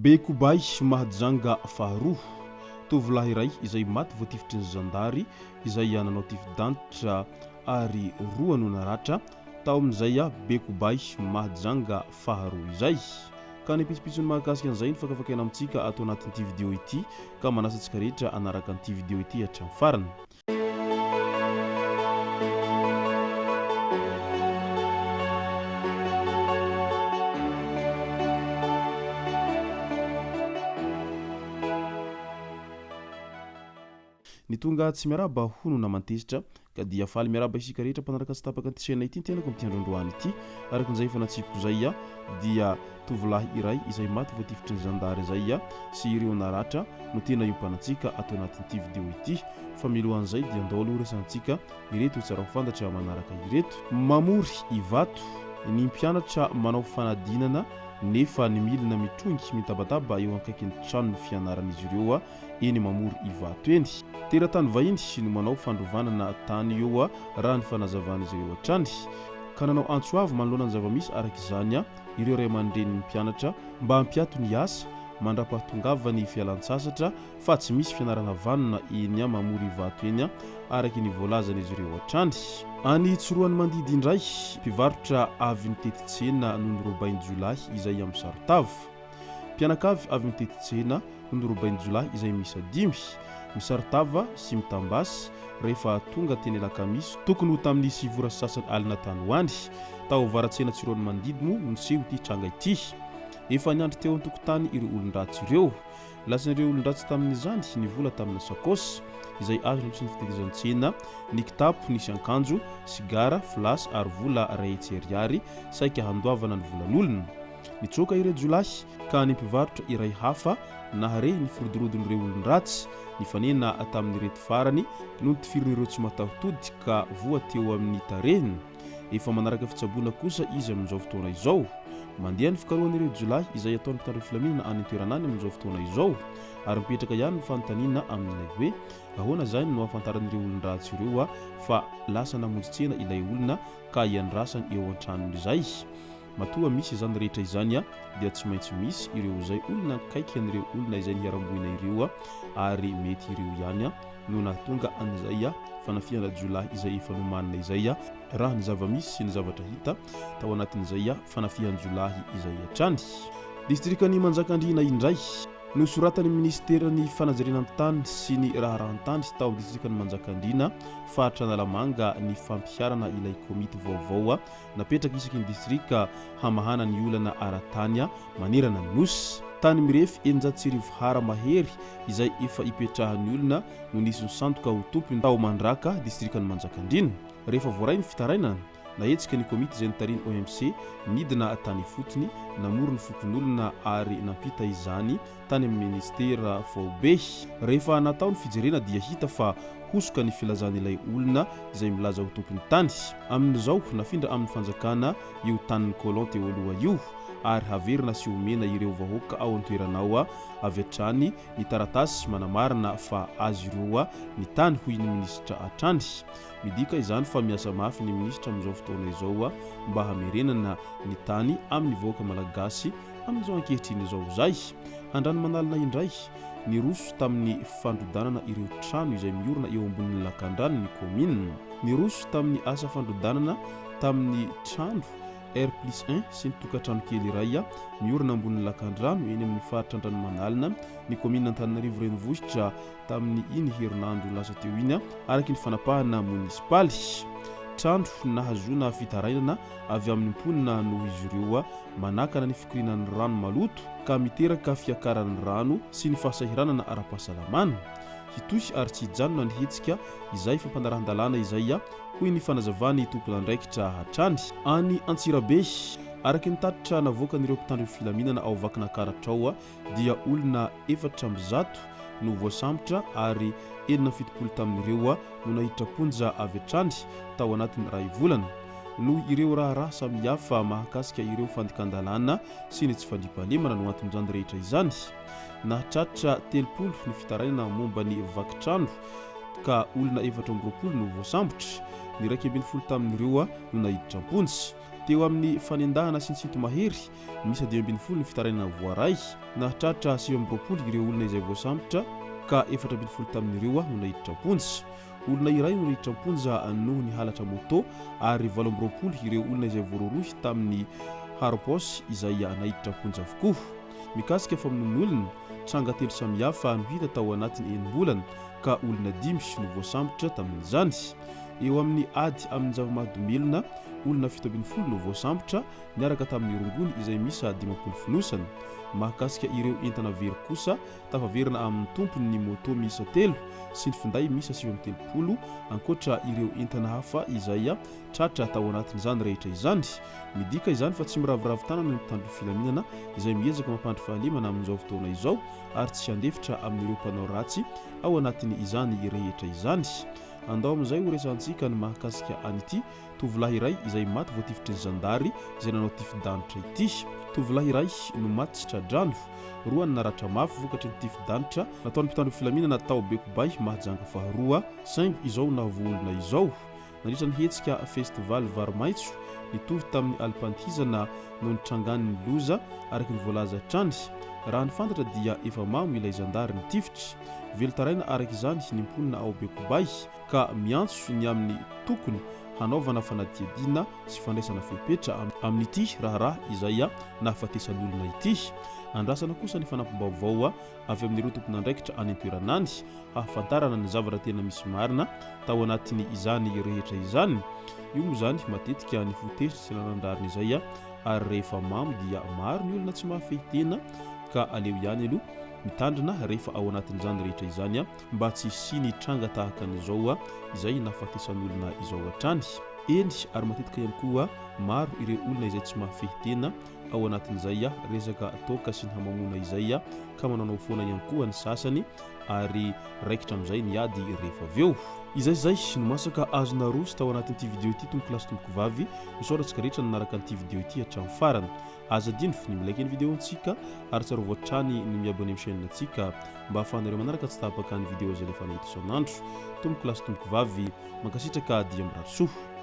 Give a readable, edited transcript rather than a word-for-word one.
Bekobay Mahajanga faharoa tovolahy iray izay maty voatifitry ny zandary izay nanao tifidantitra ary roa no naratra tao amin'izay Bekobay Mahajanga faharoa izay. Ka ny pisipitsony mahakasika an'izay ny fakafakaina amintsika atao anatin'ity vidéo ity ka manasa antsika rehetra anaraka an'ity vidéo ity hatramin'ny farany. Ny tonga tsy miaraba hono na mantezitra ka dia faly miaraba isika rehetra mpanaraka sy tapaka an'ity chaîne ity tenako amin'ity androandroany ity. Araka an'izay efa natsipiko izay dia tovolahy iray izay maty voatifitry ny zandary izay sy ireo naratra no tena iompanan-tsika atao anatin'ity vidéo ity. Fa milohan'izay dia andao aloha resantsika ireto tsara ho fantatra manaraka ireto. Mamory Ivato, ny mpianatra manao fanadinana nefa ny milina mitongy mitabataba eo akaikin'ny trano fianaran'izy ireo eny Mamory Ivato eny. Teratany vahiny no manao fandrovanana tany eo raha ny fanazavan'izy ireo hatrany ka nanao antsoavy manoloana ny zavamisy araka izany ireo ray aman-drenin'ny mpianatra mba hampiato ny asa mandra-pahatongava ny fialan-tsasatra fa tsy misy fianarana vanona eny Mamory Ivato eny araka ny voalazan'izy ireo hatrany. Any Tsoroany Mandidy indray mpivarotra avy nitety tsena noho ny robainy Jolay izay amin'ny Saritava. Mpianakavy avy nitety tsena noho ny robainy Jolay izay misa 5 misaritava sy mitambasy rehefa tonga teny Alakamisy tokony ho tamin'ny sivora sasany alina tany hoany tao varatsena Tsoroany Mandidy moa niseho ity tranga ity. Efa niandry teo an-tokotany ireo olon-dratsy ireo. Lasan'ireo olon-dratsy tamin'izany ny vola tamina sakosy izay azo nitry ny fitahirizan-tsena, ny kitapo nisy akanjo, sigara, flasy ary vola ray hetsy ariary saika handoavana ny volan'olona. Nitsoaka ireo Jolay ka ny mpivarotra iray hafa nahare ny firodorodon'ireo olon-dratsy nifanena tamin'ny reto farany noho ny tifirin'ireo tsy mataho-tody ka voa teo amin'ny tarehiny. Efa manaraka fitsaboana kosa izy amin'izao fotoana izao. Mandeha ny fikarohan'ireo Jolay izay ataon'ny mpitandro filaminana any an-toeranany amin'izao fotoana izao ary mipetraka ihany ny fanontaniana amin'ilay hoe ahoana zany no ahafantaran'ireo olon-dratsy ireo fa lasa namonjy tsena ilay olona ka iandrasany eo an-tranony izay. Matoa misy izany rehetra izany dia tsy maintsy misy ireo izay olona kaiky an'ireo olona izay niaramboina ireo ary mety ireo ihany no nahatonga an'izay fanafiana Jolay izay efa nomanina izay raha ny zavamisy sy ny zavatra hita tao anatin'izay fanafihan Jolay izay hatrany. Distrikan'ny Manjakandriana indray no soratan'ny ministeran'ny fanajarenany tany sy ny raharahantany tao distrikan'ny Manjakandriana faritra Analamanga ny fampiharana ilay komity vaovao napetraka isaky ny distrika hamahana ny olana ara-tany manerana ny nosy. Tany mirefy 700 mahery izay efa ipetrahan'ny olona no nisy ny sandoka ho tompony tao Mandraka distrikan'ny Manjakandriana. Rehefa voaray ny fitarainana nahetsika ny komity izay nitariny OMC midina tany fotony namory ny fokon'olona ary nampita izany tany amin'ny ministera Vaobe. Rehefa natao ny fijerena dia hita fa hosoka ny filazan'ilay olona izay milaza ho tompony tany. Amin'izao nafindra amin'ny fanjakana io tanin'ny kolon teo aloha io ary haverina sy omena ireo vahoaka ao an-toeranao avy hatrany ny taratasy manamarina fa azy ireo ny tany hoy ny minisitra hatrany. Midika izany fa miasa mafy ny minisitra amin'izao fotoana izao mba hamerenana ny tany amin'ny vahoaka malagasy amin'izao ankehitriny izao izay. Handrano manalina indray ny roso tamin'ny fandrodanana ireo trano izay miorina eo ambonin'ny lakandrano ny commune. Ny roso tamin'ny asa fandrodanana tamin'ny trano R+1 sy ny tokantrano kely iray miorina ambonin'ny lakandrano eny amin'ny faritra Andranomanalina ny commune Antananarivo renivohitra tamin'ny iny herinandro lasa teo iny araka ny fanapahana munisipaly. Trano nahazona fitarainana avy amin'ny mponina noho izy ireo manakana ny fikirinan'ny rano maloto ka miteraka fiakaran'ny rano sy ny fahasahiranana ara-pahasalamana. Hitohy ary tsy hijanona ny hetsika izay fampanarahan-dalàna izay hoy ny fanazavany tompon'andraikitra hatrany. Any Antsirabe araka ny tatitra navoakan'ireo mpitandro filaminana ao Vakinankaratra dia olona 400 no voasambotra ary 70 tamin'ireo no nahiditra ponja avy hatrany tao anatin'ny ray volana. No ireo raha samihafa mahakasika ireo fandikan-dalàna sy ny tsy fandriam-pahalemana no anton'izany rehetra izany. Nahatratra 30 ny fitarainana momba ny vakitrano ka olona 420 no voasambotra. Ny 120 tamin'ireo no nahiditra ponja. teo amin'ny fanendahana sy ny sintomahery misy 270 ny fitarainana voaray nahatratra 720 ireo olona izay voasambotra ka 470 tamin'ireo no nahiditra ponja. Olona iray no nahiditra ponja noho ny halatra moto ary 720 ireo olona izay voarorohy tamin'ny harpos izay nahiditra ponja avokoa. Mikasika famonoan'olona tranga telo samihafa no hita tao anatin'ny enim-bolana ka olona 5 no voasambotra tamin'izany. Eo amin'ny ady amin'ny zava-mahadomelona olona 70 no voasambotra niaraka tamin'ny rongony izay misy 50 fonosana. Mahakasika ireo entana very kosa tafaverina amin'ny tompony ny moto miisa 3 sy ny finday miisa 70 ankoatra ireo entana hafa izay tratra tao anatin'izany rehetra izany. Midika izany fa tsy miravoravo tanana ny mpitandro filaminana izay miezaka mampandry fahalemana amin'izao fotoana izao ary tsy handefitra amin'ireo mpanao ratsy ao anatin' izany rehetra izany. Andao amin'izay ho resantsika ny mahakasika an'ity tovolahy iray izay maty voatifitry ny zandary izay nanao tifidanitra ity. Tovolahy iray no maty tsy tradrano, roa ny naratra mafy vokatry ny tifidanitra nataon'ny mpitandro filaminana tao Bekobay mahajanga faharoa saingy izao nahavoolona izao. Nandritra ny hetsika festival Varomaitso nitohy tamin'ny alpantizana no nitrangan'ny loza araky ny voalaza trany. Raha ny fantatra dia efa mamo ilay zandary ny tifitra. Velotaraina araky izany ny mponina ao Bekobay ka miantso ny amin'ny tokony hanaovana fanadihadiana sy fandraisana fepetra amin'ity raharaha izay nahafatesan'olona ity. Andrasana kosa ny fanampim-baovao avy amin'ireo tompon'andraikitra any an-toeranany hahafantarana ny zavatra tena misy marina tao anatin' izany rehetra izany. Io moa zany matetika ny fotesy sy nanandrarina izay ary rehefa mamo dia maro ny olona tsy mahafehitena ka aleo ihany aloha mitandrina rehefa ao anatin'izany rehetra izany mba tsy hisiany tranga tahaka an'izao izay nahafatesan'olona izao hatrany. Eny ary matetika ihany koa maro ireo olona izay tsy mahafehitena ao anatin'izay resaka toka sy ny hamamona izay ka mananao foana ihany koa ny sasany ary raikitra amin'izay ny ady rehefa avy eo. Izay no masaka azona rosy tao anatin'ity video ity tompoko lasy tompoko vavy misaotratsika rehetra nanaraka an'ity video ity hatramin'ny farany. Aza dino ny milaiky ny video antsika ary tsara voatrany ny miabone amin'ny chaîne antsika mba ahafahanareo manaraka tsy tapaka ny video izay lefa nahita isan'andro. Tompoko lasy tompoko vavy mankasitraka dia mirary soa.